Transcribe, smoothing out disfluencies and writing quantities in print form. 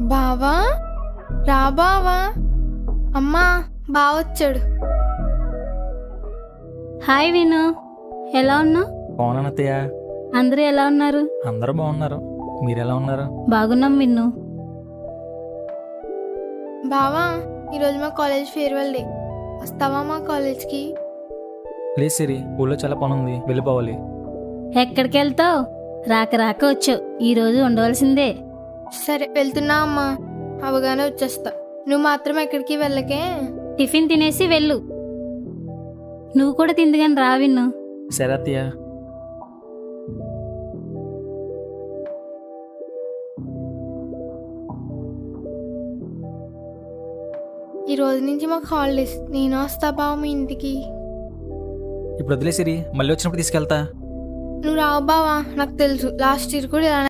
బావా రా బావా. అమ్మా బావ వచ్చాడు. హాయ్ విను, ఎలా ఉన్నావు? బాగున్నాను అత్తయ్య. అందరూ ఎలా ఉన్నారు? అందరూ బాగున్నారు. మీరెలా ఉన్నారు? బాగున్నాం విన్ను. బావా ఈరోజు మా కాలేజ్ ఫేర్వెల్ డే, వస్తావా మా కాలేజ్కి? లేదు సిరి, ఊళ్ళో చాలా పని ఉంది, వెళ్ళిపోవాలి. ఎక్కడికి వెళ్తావు? రాక రాక వచ్చావు, ఈరోజు ఉండవలసిందే. సరే వెళ్తున్నా అమ్మా, అవగానే వచ్చేస్తా. నువ్వు మాత్రం ఎక్కడికి వెళ్ళకే. టిఫిన్ తినేసి వెళ్ళు. నువ్వు కూడా తిందుగాని రా విన్ను. సరే అత్తయ్య. ఈ రోజు నుంచి మాకు హాలిడేస్. నేను వస్తా బావ మీ ఇంటికి. ఇప్పుడు వదిలే సిరి, మళ్ళీ వచ్చినప్పుడు తీసుకెళ్తా. నువ్వు రావు బావా, నాకు తెలుసు. లాస్ట్ ఇయర్ కూడా ఇలా